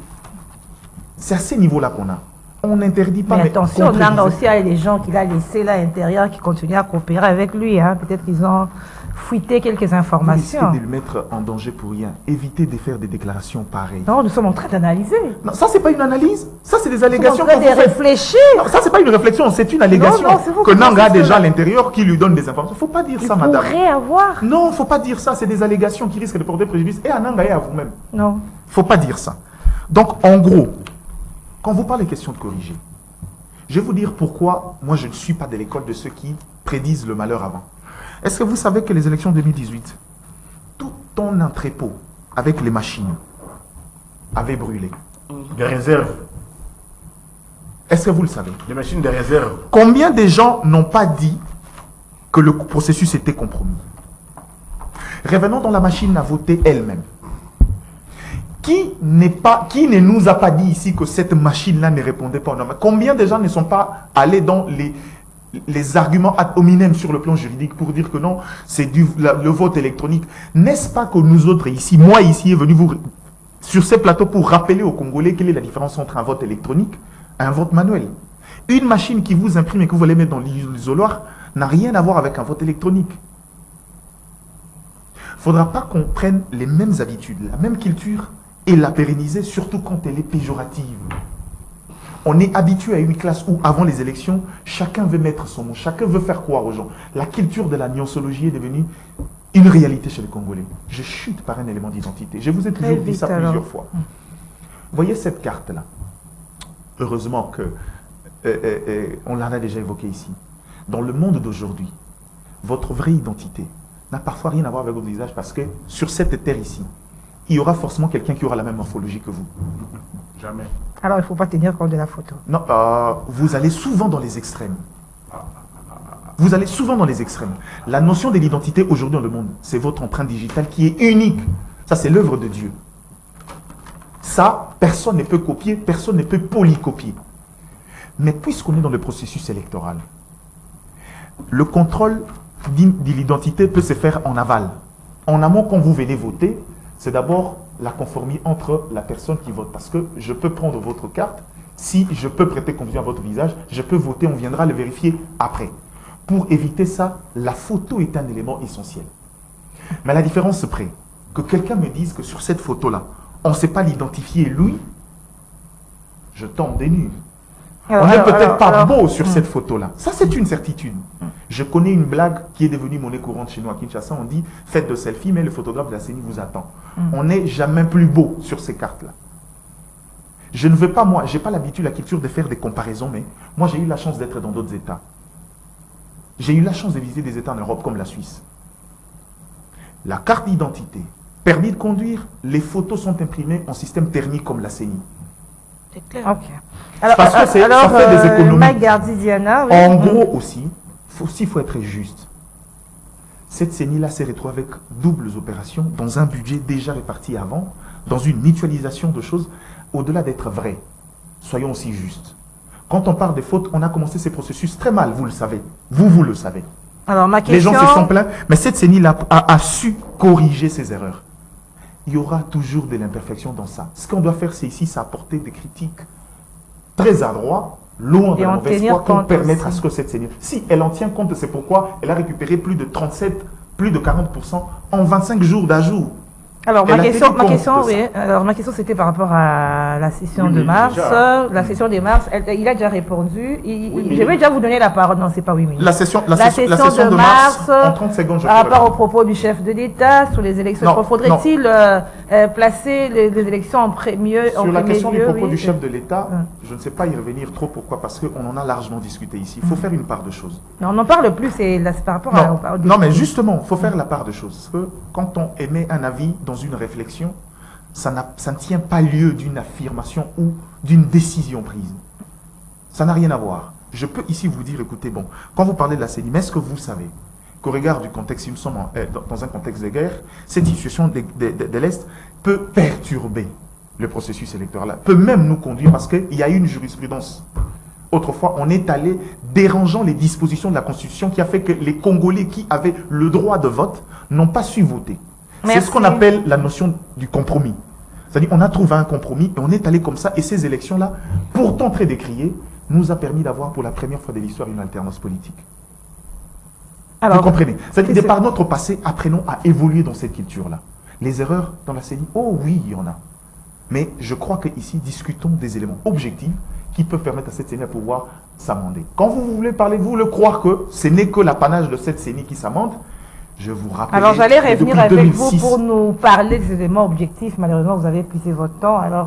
C'est à ces niveaux-là qu'on a. On n'interdit pas. Mais attention, contre Nanga les- aussi a les gens qu'il a laissés là à l'intérieur qui continuent à coopérer avec lui. Hein. Peut-être qu'ils ont fuité quelques Vous risquez informations. de le mettre en danger pour rien. Évitez de faire des déclarations pareilles. Non, nous sommes en train d'analyser. Non, ça, c'est pas une analyse. Ça, c'est des Nous sommes en allégations train qu'on de vous fait. réfléchir. Non, ça, c'est pas une réflexion, c'est une allégation. Non, c'est vous que qui Nanga a pensez déjà cela. à l'intérieur qui lui donne des informations. Faut pas dire Il ça, madame. pourrait avoir. Non, faut pas dire ça. C'est des allégations qui risquent de porter préjudice et à Nanga et à vous-même. Non. Faut pas dire ça. Donc, en gros, quand vous parlez question de corriger, je vais vous dire pourquoi moi je ne suis pas de l'école de ceux qui prédisent le malheur avant. Est-ce que vous savez que les élections 2018, tout ton entrepôt avec les machines avait brûlé? Des réserves. Est-ce que vous le savez? Des machines de réserve. Combien de gens n'ont pas dit que le processus était compromis? Revenons dans la machine à voter elle-même. Qui ne nous a pas dit ici que cette machine-là ne répondait pas aux normes? Combien de gens ne sont pas allés dans les arguments ad hominem sur le plan juridique pour dire que non, c'est le vote électronique? N'est-ce pas que nous autres ici, moi ici, est venu sur ces plateaux pour rappeler aux Congolais quelle est la différence entre un vote électronique et un vote manuel? Une machine qui vous imprime et que vous allez mettre dans l'isoloir n'a rien à voir avec un vote électronique. Il ne faudra pas qu'on prenne les mêmes habitudes, la même culture et la pérenniser, surtout quand elle est péjorative. On est habitué à une classe où, avant les élections, chacun veut mettre son mot, chacun veut faire croire aux gens. La culture de la nuancologie est devenue une réalité chez les Congolais. Je chute par un élément d'identité. Je vous ai toujours dit ça plusieurs fois. Vous voyez cette carte-là? Heureusement que on l'en a déjà évoqué ici. Dans le monde d'aujourd'hui, votre vraie identité n'a parfois rien à voir avec votre visage parce que sur cette terre ici, il y aura forcément quelqu'un qui aura la même morphologie que vous. Jamais. Alors, il ne faut pas tenir compte de la photo. Non, vous allez souvent dans les extrêmes. Vous allez souvent dans les extrêmes. La notion de l'identité aujourd'hui dans le monde, c'est votre empreinte digitale qui est unique. Ça, c'est l'œuvre de Dieu. Ça, personne ne peut copier, personne ne peut polycopier. Mais puisqu'on est dans le processus électoral, le contrôle de l'identité peut se faire en aval. En amont, quand vous venez voter, c'est d'abord la conformité entre la personne qui vote. Parce que je peux prendre votre carte, si je peux prêter confiance à votre visage, je peux voter, on viendra le vérifier après. Pour éviter ça, la photo est un élément essentiel. Mais la différence près, que quelqu'un me dise que sur cette photo-là, on ne sait pas l'identifier lui, je tombe des nues. On n'est peut-être pas beau sur cette photo-là. Ça, c'est une certitude. Je connais une blague qui est devenue monnaie courante chez nous à Kinshasa. On dit, faites de selfie, mais le photographe de la CENI vous attend. On n'est jamais plus beau sur ces cartes-là. Je ne veux pas, moi, je n'ai pas l'habitude, la culture de faire des comparaisons, mais moi, j'ai eu la chance d'être dans d'autres États. J'ai eu la chance de visiter des États en Europe comme la Suisse. La carte d'identité, permis de conduire, les photos sont imprimées en système thermique comme la CENI. C'est clair. Ok. Alors, Parce que ça fait des économies. Mike Gardi Diana, oui. En gros aussi, il faut être juste. Cette CENI-là s'est retrouvée avec doubles opérations dans un budget déjà réparti avant, dans une mutualisation de choses, au-delà d'être vrai. Soyons aussi justes. Quand on parle des fautes, on a commencé ces processus très mal, vous le savez. Vous le savez. Alors, ma Les question... gens se sont plaints, mais cette CENI-là a su corriger ces erreurs. Il y aura toujours de l'imperfection dans ça. Ce qu'on doit faire, c'est ici, c'est apporter des critiques très adroits, loin de Et la en mauvaise tenir foi, pour compte permettre à aussi. ce que cette CENI... Si elle en tient compte, c'est pourquoi elle a récupéré plus de 37, plus de 40% en 25 jours d'ajout. Alors, Elle ma a question, tenu compte de oui. ça. Alors, ma question, c'était par rapport à la session Oui, de mais mars. déjà. La session de mars, il a déjà répondu. Oui, mais- Je vais déjà vous donner la parole. Non, c'est pas 8 minutes. La session La session de mars, en 30 secondes, je Par peux rapport au répondre. propos du chef de l'État sur les élections, Non, faudrait-il placer les élections en premier Sur la question du lieu, propos oui. du chef de l'État, Hum. je ne sais pas y revenir trop. Pourquoi? Parce qu'on en a largement discuté ici. Il faut faire une part de choses. Non, on n'en parle plus, c'est par rapport Non, au non, mais justement, il faut faire la part de choses. Parce que quand on émet un avis dans une réflexion, ça ne tient pas lieu d'une affirmation ou d'une décision prise. Ça n'a rien à voir. Je peux ici vous dire, écoutez, bon, quand vous parlez de la CENI, mais est-ce que vous savez qu'au regard du contexte, si nous sommes dans un contexte de guerre, cette situation de l'Est peut perturber le processus électoral, peut même nous conduire, parce qu'il y a une jurisprudence. Autrefois, on est allé dérangeant les dispositions de la Constitution qui a fait que les Congolais qui avaient le droit de vote n'ont pas su voter. C'est Merci. ce qu'on appelle la notion du compromis. C'est-à-dire on a trouvé un compromis et on est allé comme ça. Et ces élections-là, pourtant très décriées, nous a permis d'avoir pour la première fois de l'histoire une alternance politique. Alors, vous comprenez? C'est-à-dire par notre passé, apprenons à évoluer dans cette culture-là. Les erreurs dans la CENI, oh oui, il y en a. Mais je crois qu'ici, discutons des éléments objectifs qui peuvent permettre à cette CENI de pouvoir s'amender. Quand vous voulez parler, vous voulez croire que ce n'est que l'apanage de cette CENI qui s'amende, je vous rappelle. Alors j'allais revenir avec vous pour nous parler des éléments objectifs. Malheureusement, vous avez épuisé votre temps. Alors,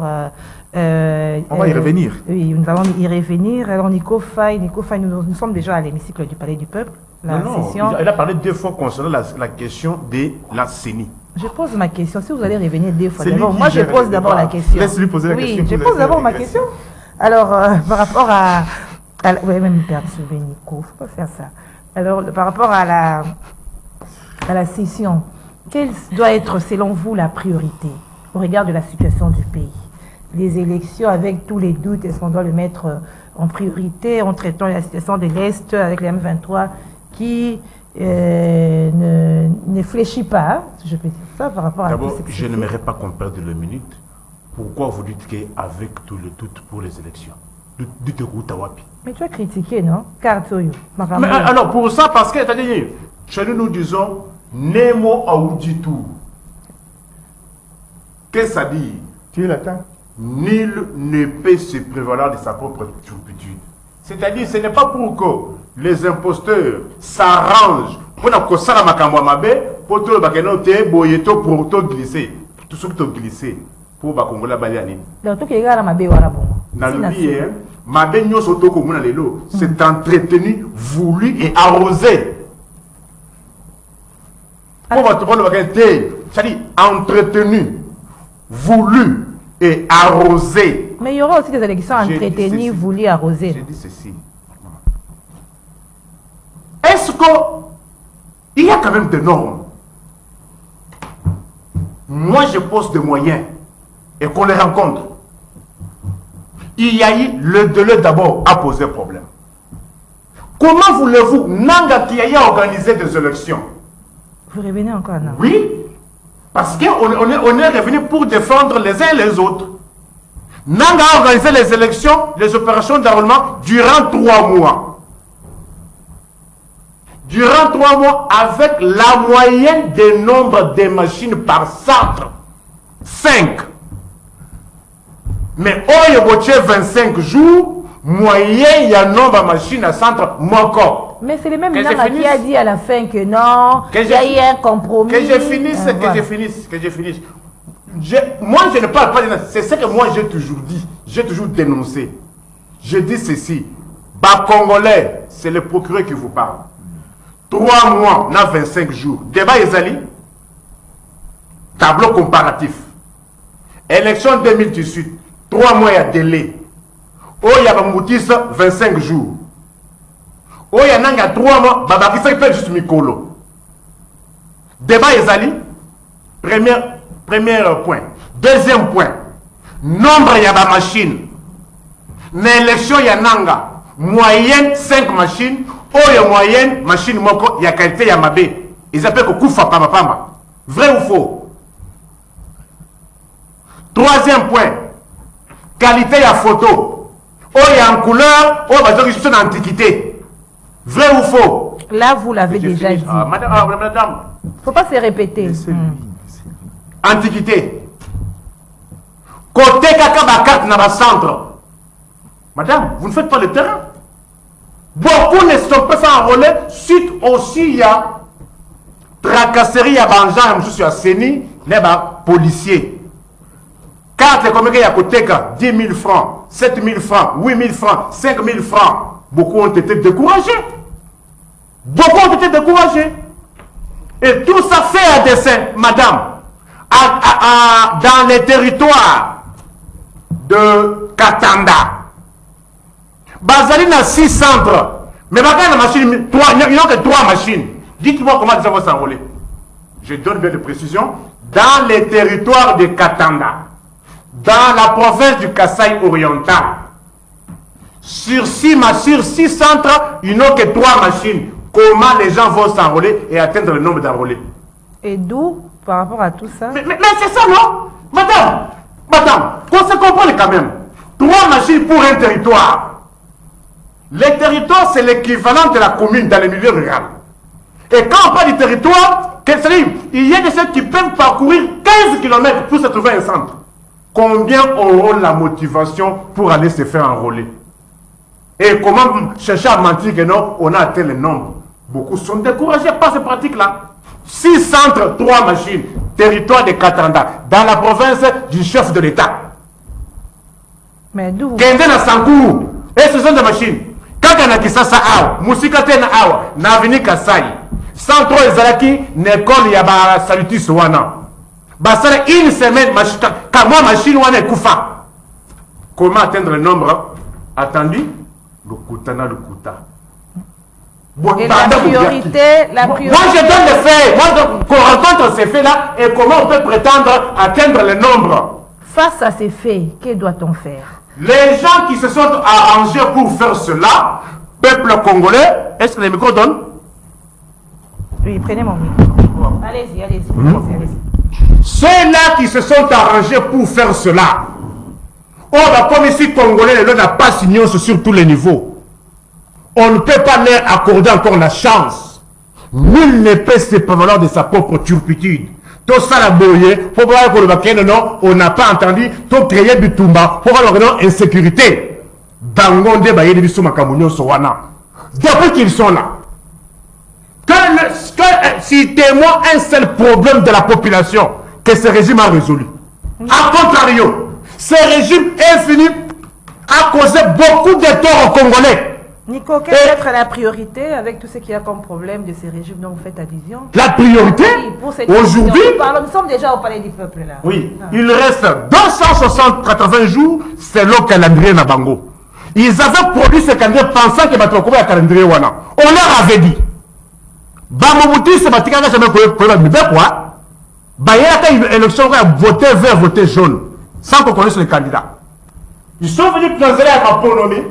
on va y revenir. Oui, nous allons y revenir. Alors Nico Faye, nous sommes déjà à l'hémicycle du Palais du Peuple. Non, elle a parlé 2 fois concernant la question de la CENI. Je pose ma question. Si vous allez revenir 2 fois, d'abord, moi je pose d'abord la question. Laisse-lui poser la question. Oui, je pose d'abord ma question. Alors, par rapport à oui, même perdre ce Nico, faut pas faire ça. Alors, par rapport à la session, quelle doit être, selon vous, la priorité au regard de la situation du pays? Les élections, avec tous les doutes, est-ce qu'on doit le mettre en priorité en traitant la situation de l'Est avec les M23 qui ne fléchit pas, si je peux dire ça, par rapport à... D'abord, je n'aimerais pas qu'on perde le minute. Pourquoi vous dites qu'avec tout le doute pour les élections? Dites Routawapi. Mais tu as critiqué, non? Cartoyo. Mais alors, pour ça, parce que, c'est-à-dire, chez nous, nous disons, Nemo Aouditou. Qu'est-ce que ça dit? Tu es latin? Nul ne peut se prévaloir de sa propre turpitude. C'est-à-dire, ce n'est pas pour que les imposteurs s'arrangent pour que ça la makambo mabe pour tout le bakeno te boyeto pour tout glisser tout ce que tu glisser pour bakongola baliani. Donc tout qui est là mabe wala bon. Na lubi mabe nyoso to ko mona lelo, c'est entretenu, voulu et arrosé. Pour votre le bakeno te, c'est-à-dire entretenu, voulu et arrosé. Mais il y aura aussi des élections entretenues, voulues, arrosées. J'ai dit ceci. Est-ce qu'il y a quand même des normes? Moi, je pose des moyens et qu'on les rencontre. Il y a eu le délai d'abord à poser problème. Comment voulez-vous, Nanga qui a organisé des élections? Vous revenez encore, non? Oui, parce qu'on est revenu pour défendre les uns et les autres. Nanga a organisé les élections, les opérations d'enrôlement durant 3 mois. Durant 3 mois, avec la moyenne des nombres de machines par centre, 5. Mais au Yoboche 25 jours, moyen, il y a nombre de machines à centre, encore. Mais c'est le même Nanga qui a dit à la fin que non, qu'il y a eu un compromis. Que je finisse. Moi, je ne parle pas de... C'est ce que moi, j'ai toujours dit. J'ai toujours dénoncé. Je dis ceci. Bas Congolais, c'est le procureur qui vous parle. 3 mois, on a 25 jours. Débat Ezali. Tableau comparatif. Élection 2018. 3 mois, il y a délai. Oh, il y a Moutis, 25 jours. Oh, il y a 3 mois. Babakisa, il fait juste Mikolo. Débat Ezali. Premier point. Deuxième point. Nombre, il y a ma machine. L'élection, il y a Nanga. Moyenne, 5 machines. Oh, il y a moyenne, machine, moko, il y a qualité, il y a mabé. Ils appellent que Koufa Pama Pama. Vrai ou faux? Troisième point. Qualité, il y a photo. Oh, il y a en couleur. Oh, bah, ils sont en antiquité. Vrai ou faux? Là, vous l'avez déjà dit. Madame. Faut pas se répéter. Antiquité. Côté kaka carte dans le centre. Madame, vous ne faites pas le terrain. Beaucoup ne sont pas enrôlés. Suite aussi, il y a tracasserie, il y a banjan, je suis à Séni, il y a policiers. Carte, comme il y a côté 10 000 francs, 7 000 francs, 8 000 francs, 5 000 francs. Beaucoup ont été découragés. Beaucoup ont été découragés. Et tout ça fait un dessin, madame. Dans les territoires de Katanda. Bazali a 6 centres. Mais la machine, il n'y a que 3 machines. Dites-moi comment ça va s'enrôler. Je donne bien de précision. Dans les territoires de Katanda, dans la province du Kasaï oriental, sur 6 centres, il n'y a que 3 machines. Comment les gens vont s'enrôler et atteindre le nombre d'enrôlés? Et d'où, par rapport à tout ça? Mais c'est ça, non? Madame, Madame, qu'on se comprenne quand même. 3 machines pour un territoire. Les territoires, c'est l'équivalent de la commune dans les milieux ruraux. Et quand on parle du territoire, il y a des gens qui peuvent parcourir 15 km pour se trouver un centre. Combien auront la motivation pour aller se faire enrôler? Et comment chercher à mentir que non, on a atteint le nombre? Beaucoup sont découragés par ces pratiques-là. 6 centres, 3 machines, territoire de Katanda, dans la province du chef de l'État. Mais d'où? Kende na Sankourou, et ce sont des machines. Kaka na Kisasa Awa, Musikate na Awa, na Avini Kasai. Centro Ezalaki, Nekol Yaba Salutis Wana. Basara une semaine, Kamwa machine Wana Koufa. Comment atteindre le nombre attendu? Le Koutana, le Kouta. Et la priorité, Moi je donne les faits. Moi qu'on rencontre ces faits-là et comment on peut prétendre atteindre le nombre. Face à ces faits, que doit-on faire? Les gens qui se sont arrangés pour faire cela, peuple congolais, est-ce que les micros donnent? Oui, prenez mon micro. Allez-y, allez-y. Ceux-là qui se sont arrangés pour faire cela, comme ici congolais, n'a pas signé sur tous les niveaux. On ne peut pas leur accorder encore la chance. Nul ne peut se prévaloir de sa propre turpitude. Tout ça la boye, pour voir que le non, on n'a pas entendu, tout créer du tumba, pour voir que insécurité. Bangonde baye de biso makamunyo sowana. Depuis qu'ils sont là, citez-moi un seul problème de la population que ce régime a résolu. A contrario, ce régime est fini à causer beaucoup de torts aux Congolais. Nico, quelle peut être la priorité avec tout ce qu'il y a comme problème de ces régimes dont vous faites allusion? La priorité, aujourd'hui, nous sommes déjà au palais du peuple là. Oui, il reste 280 jours selon le calendrier Nabango. Ils avaient produit ce calendrier pensant que Batokouba a calendrier Wana. On leur avait dit. Bamouti, c'est Batikanga jamais quoi. Bayaka une élection où a voté vert, voté jaune, sans qu'on connaisse les candidats. Ils sont venus planter à ma ponomie.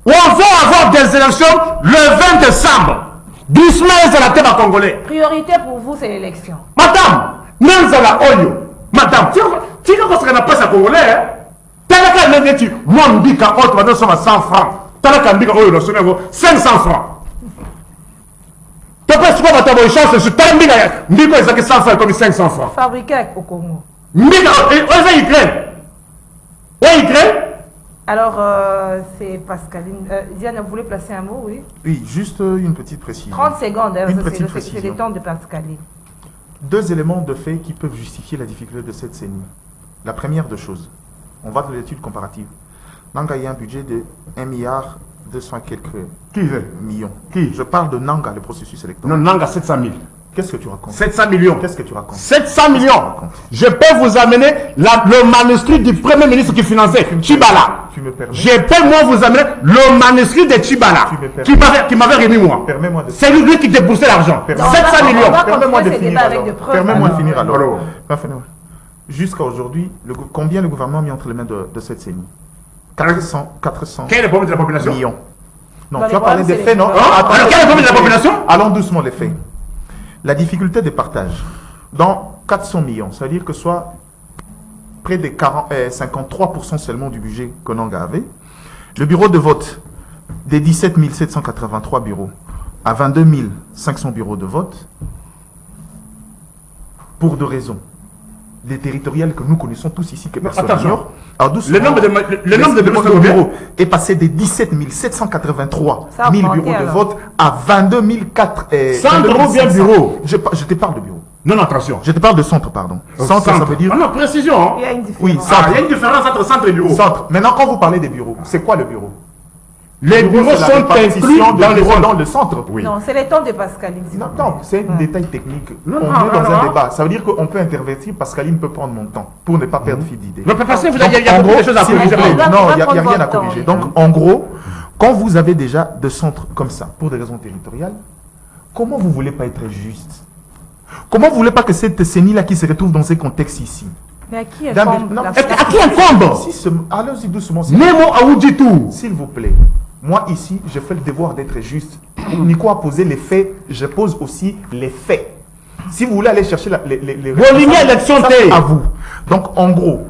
On va avoir des élections le 20 décembre. 10 mois de la terre congolais. Priorité pour vous, c'est l'élection. Madame, même à la Oyo. Madame, tu ne connais pas ça congolais. Talaka l'ennemi, moi, Mbika, autre, maintenant, sommes à 100 francs. Talaka Mbika, Oyo, 500 francs. Tu peux pas avoir ta chance sur Mbika, Mbika, ils ont 100 francs comme 500 francs. Fabriqué au Congo. Mbika, où est Ukraine? Où est Ukraine? Alors, c'est Pascaline. Diane, vous voulez placer un mot, oui? Oui, juste une petite précision. 30 secondes, hein, c'est précision. le temps de Pascaline. 2 éléments de fait qui peuvent justifier la difficulté de cette CENI. La première de choses, on va de l'étude comparative. Nanga a un budget de 1 milliard 200 quelques millions. Qui? Je parle de Nanga, le processus électoral. Non, Nanga 700 000. Qu'est-ce que tu racontes? 700 millions. Qu'est-ce que tu racontes? 700 millions. Je peux vous amener le manuscrit du premier ministre qui finançait Chibala. Tu me permets? Je peux moi vous amener le manuscrit de Chibala qui m'avait remis moi. Permets-moi de... C'est lui qui déboursait l'argent. 700 millions. Permets-moi de finir alors. Permets-moi de finir alors. Alors. Jusqu'à aujourd'hui, combien le gouvernement a mis entre les mains de cette CENI? 400 Quel est le problème de la population? millions. Non, tu as parlé des faits, non? Quel est le problème de la population? Allons doucement les faits. La difficulté de partage. Dans 400 millions, ça veut dire que soit près de 53% seulement du budget que Nanga avait. Le bureau de vote des 17 783 bureaux à 22 500 bureaux de vote pour 2 raisons. Les territoriales que nous connaissons tous ici, que personne n'ignore. Le nombre de bureaux est passé de 17 783 000 bureaux de vote à 22 400. Centre ou bien bureau? Je te parle de bureau. Non, attention. Je te parle de centre, pardon. Centre, ça veut dire... Ah non, précision. Il y a une différence. Oui, centre. Il y a une différence entre centre et bureau. Centre. Maintenant, quand vous parlez des bureaux, c'est quoi le bureau? Les bureaux sont inclus dans le centre. Oui. Non, c'est le temps de Pascaline. Non, c'est un détail technique. On est dans un débat. Ça veut dire qu'on peut intervertir. Pascaline peut prendre mon temps pour ne pas perdre fil d'idée. Non, parce que il y a beaucoup de choses à corriger. Non, il n'y a rien à corriger. Donc, en gros, quand vous avez déjà des centres comme ça, pour des raisons territoriales, comment vous ne voulez pas être juste? Comment vous ne voulez pas que cette CENI-là qui se retrouve dans ces contextes ici? Mais à qui incombe? À qui incombe? Allons-y doucement. Nemo Aouditou. S'il vous plaît. Moi, ici, je fais le devoir d'être juste. Nico a posé les faits, je pose aussi les faits. Si vous voulez aller chercher les élection à vous. Donc, en gros,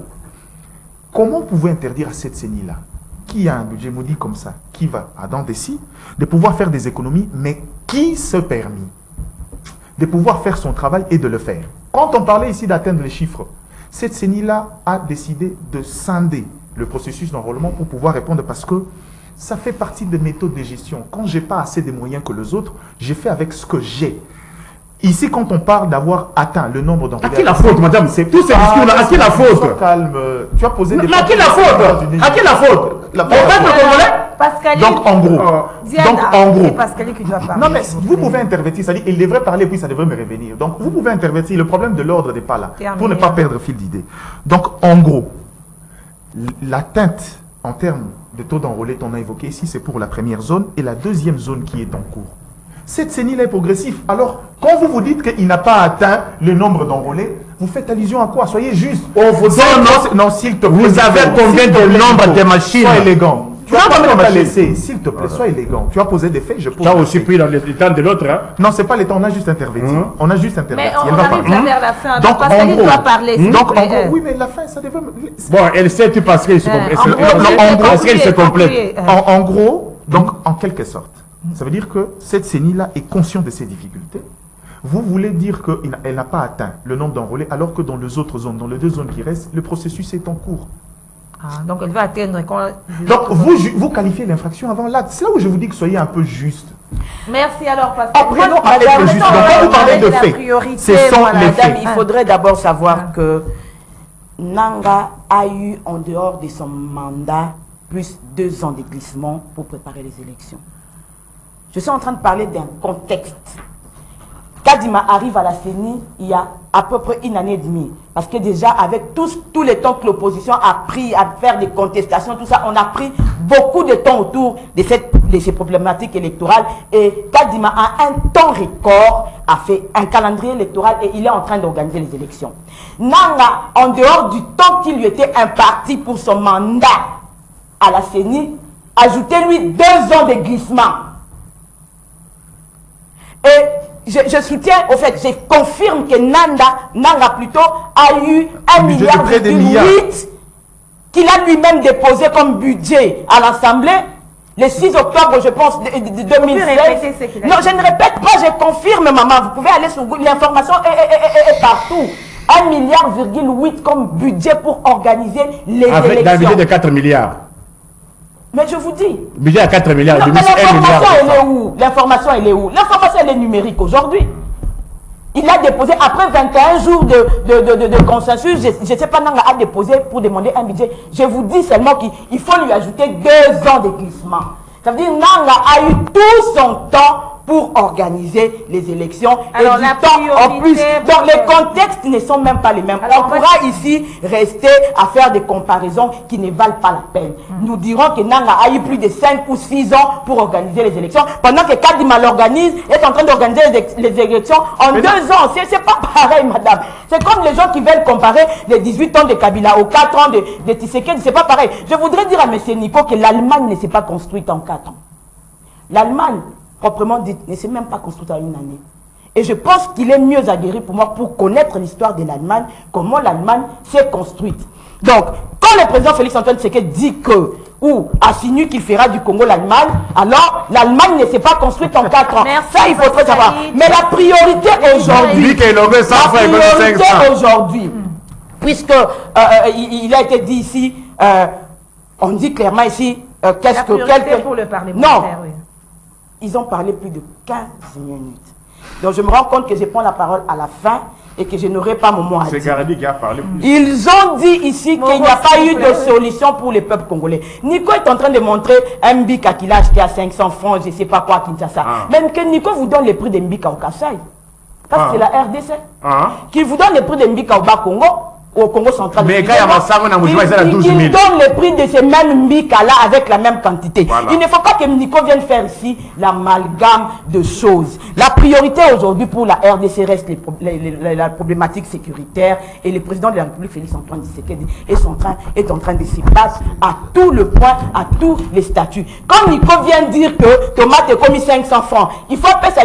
Comment vous pouvez interdire à cette CENI-là, qui a un budget maudit comme ça, qui va à dents des scies, de pouvoir faire des économies, mais qui se permet de pouvoir faire son travail et de le faire? Quand on parlait ici d'atteindre les chiffres, cette CENI-là a décidé de scinder le processus d'enrôlement pour pouvoir répondre, parce que ça fait partie des méthodes de gestion. Quand je n'ai pas assez de moyens que les autres, j'ai fait avec ce que j'ai. Ici, quand on parle d'avoir atteint le nombre d'enrôlés... À qui la faute, madame? C'est tous ces discours-là, à qui la faute? Sois calme. Tu as posé des... Mais à qui la faute? À qui la faute? La Au peuple congolais? Pascaline. Donc, en gros... Diana, donc, en gros... c'est Pascaline qui doit parler. Non, mais vous pouvez intervertir, c'est-à-dire, il devrait parler, puis ça devrait me revenir. Donc, vous pouvez intervertir. Le problème de l'ordre n'est pas là, pour ne pas perdre fil d'idée. Donc, en gros, l'atteinte en termes de taux d'enrôlés qu'on a évoqué ici, c'est pour la première zone, et la deuxième zone qui est en cours. Cette CENI-là est progressive. Alors, quand vous vous dites qu'il n'a pas atteint le nombre d'enrôlés, vous faites allusion à quoi? Soyez juste. On vous donne, non, s'il te plaît. Vous avez combien de nombre de machines? Sois élégant. Tu as Combien de pas machines? laissé, s'il te plaît, sois élégant. Tu as posé des faits, je pose. Tu as des aussi faits. pris dans le temps de l'autre, hein? Non, c'est pas les temps, on a juste interverti. On a juste interverti. Mais on Elle va arrive parler. vers la fin. Donc, Pascaline en gros, doit parler. s'il Donc, vous en plaît. gros, oui, mais la fin, ça devait... Bon, elle sait tout parce qu'elle se en qu'elle se complète. En gros, donc, en quelque sorte, ça veut dire que cette CENI-là est consciente de ses difficultés. Vous voulez dire qu'elle n'a pas atteint le nombre d'enrôlés, alors que dans les autres zones, dans les deux zones qui restent, le processus est en cours. Ah, donc elle va atteindre quand... Donc, vous qualifiez l'infraction avant l'acte. C'est là où je vous dis que soyez un peu juste. Merci alors, Pascaline. Apprenons à être juste. Donc, quand vous parlez de faits, ce sont les Madame, faits. il faudrait d'abord savoir que Nanga a eu, en dehors de son mandat, plus 2 ans de glissement pour préparer les élections. Je suis en train de parler d'un contexte. Kadima arrive à la CENI il y a à peu près 1 année et demie. Parce que déjà, avec tous les temps que l'opposition a pris à faire des contestations, tout ça, on a pris beaucoup de temps autour de ces problématiques électorales. Et Kadima, à un temps record, a fait un calendrier électoral et il est en train d'organiser les élections. Nanga, en dehors du temps qui lui était imparti pour son mandat à la CENI, ajoutez-lui 2 ans de glissement. Et je soutiens, au fait, je confirme que Nanga plutôt a eu 1,8 milliard qu'il a lui-même déposé comme budget à l'Assemblée le 6 octobre, je pense, de 2016. Non, je ne répète pas, je confirme, maman. Vous pouvez aller sur Google, l'information est partout. 1,8 milliard comme budget pour organiser les élections. Dans le budget de 4 milliards. Mais je vous dis. Budget à 4 milliards. Non, mais l'information, elle est où? L'information, elle est où? L'information, elle est numérique aujourd'hui. Il a déposé, après 21 jours de consensus, je ne sais pas, Nanga a déposé pour demander un budget. Je vous dis seulement qu'il faut lui ajouter 2 ans de glissement. Ça veut dire que Nanga a eu tout son temps pour organiser les élections. Alors, et du temps en plus. Donc les contextes ne sont même pas les mêmes. Alors, on pourra ici rester à faire des comparaisons qui ne valent pas la peine. Nous dirons que Nanga a eu plus de 5 ou 6 ans pour organiser les élections, pendant que Kadima l'organise, est en train d'organiser les élections en 2 ans. C'est pas pareil, madame. C'est comme les gens qui veulent comparer les 18 ans de Kabila aux 4 ans de Tshisekedi. C'est pas pareil. Je voudrais dire à M. Nico que l'Allemagne ne s'est pas construite en 4 ans. L'Allemagne, proprement dit, ne s'est même pas construite en 1 année. Et je pense qu'il est mieux aguerri pour moi pour connaître l'histoire de l'Allemagne, comment l'Allemagne s'est construite. Donc, quand le président Félix Antoine Tshisekedi dit que, ou insinue qu'il fera du Congo l'Allemagne, alors l'Allemagne ne s'est pas construite en 4 ans. Merci, ça, il faudrait savoir. Mais la priorité aujourd'hui, puisque il a été dit ici, on dit clairement ici, qu'est-ce que quelqu'un... pour le parlementaire, non, oui. Ils ont parlé plus de 15 minutes. Donc je me rends compte que je prends la parole à la fin et que je n'aurai pas mon mot à dire. C'est Garadi qui a parlé plus. Ils ont dit ici qu'il n'y a pas eu de solution pour les peuples congolais. Nico est en train de montrer un mbika qu'il a acheté à 500 francs, je ne sais pas quoi, à Kinshasa. Même que Nico vous donne les prix des mbika au Kassai. Parce que c'est la RDC. Qu'il vous donne les prix des mbika au Bas-Congo, au Congo central. Mais quand il y a Massango, il donne les prix de ces mêmes mbika-là avec la même quantité. Voilà. Il ne faut pas que Nico vienne faire ici l'amalgame de choses. La priorité aujourd'hui pour la RDC reste la problématique sécuritaire, et le président de la République, Félix Antoine Tshisekedi, est en train de se battre à tout le point, à tous les statuts. Quand Nico vient dire que tomate est commis 500 francs, il faut payer sa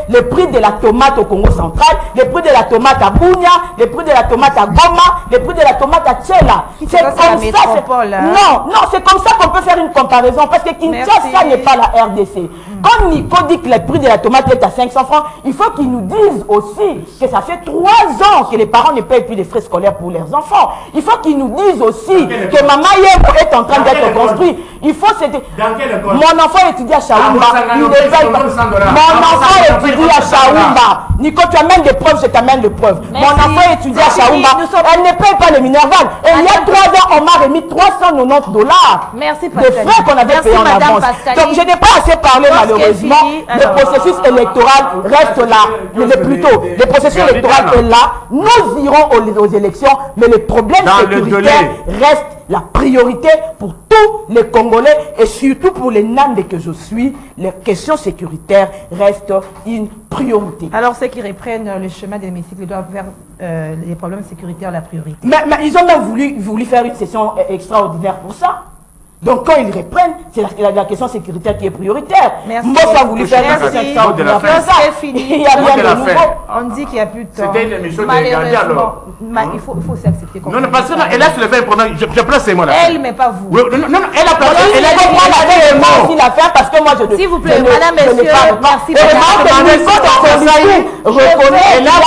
le prix de la tomate au Congo central, le prix de la tomate à Bounia, le prix de la tomate à Goma, les prix de la tomate à Tchela. C'est ça, comme c'est la ça. métropole, hein. Non, c'est comme ça qu'on peut faire une comparaison. Parce que Kinshasa n'est pas la RDC. Quand Nico dit que le prix de la tomate est à 500 francs, il faut qu'il nous dise aussi que ça fait 3 ans que les parents ne payent plus de frais scolaires pour leurs enfants. Il faut qu'ils nous disent aussi que Mama Yembo est en train d'être construit. Il faut mon enfant étudie à Chaoumba. Mon enfant étudie à Chaoumba. Nico, tu amènes des preuves, je t'amène des preuves. Mon enfant étudie à Chaoumba. Elle ne paye pas les Minerval. Et il y a 3 ans, on m'a remis $390. Merci, des frais qu'on avait payés en avance. Donc je n'ai pas assez parlé malheureusement. Le processus électoral reste là. Le processus électoral est là. Nous irons aux élections, mais le problème sécuritaire reste la priorité pour tous les Congolais et surtout pour les Nandais que je suis. Les questions sécuritaires restent une priorité. Alors ceux qui reprennent le chemin de l'hémicycle doivent faire les problèmes sécuritaires la priorité. Mais ils ont même voulu faire une session extraordinaire pour ça. Donc quand ils reprennent, c'est la question sécuritaire qui est prioritaire. Mbossa a voulu faire une session extraordinaire pour ça. Il y a rien de nouveau. On dit qu'il n'y a plus de temps. C'était une émission de Gandhi alors. Il faut s'accepter. Non, parce qu'elle a soulevé un problème. Je place ces mots-là. Elle, mais pas vous. Non, elle a placé. Elle a pas aussi l'affaire parce que moi je s'il vous plaît, madame, messieurs, merci. Elle a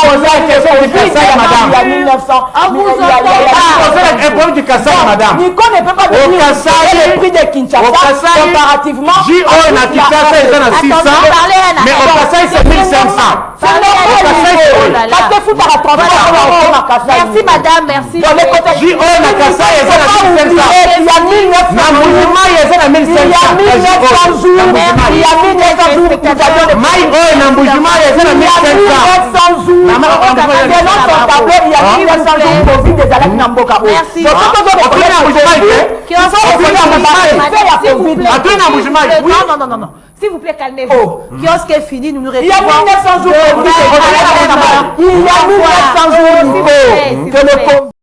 posé la question du Kassai, madame. Il y a 1900. On vous entend Elle a posé le problème du Kassai, madame. Nico ne peut pas devenir le prix de Kinshasa comparativement. J.O. na Kinshasa, ils sont à 600, mais au Kassai, c'est 1500. Parce que vous par merci madame, merci. J.O. na Kassai, ils sont à 1500. Il y a 1900 na Mouvement, ils sont à 1500. Il y a 1900 jours. Il y a 1900 jours. Maï Oe na Mouvement, ils sont à 1500. 1900 jours. Selon son tableau, il y a 1900 jours Covid des Alak Namboka. Merci. Non. S'il vous plaît, calmez-vous. Kiosque est fini, nous nous retrouvons. Il y a 1900 jours. Il y a 1900 jours.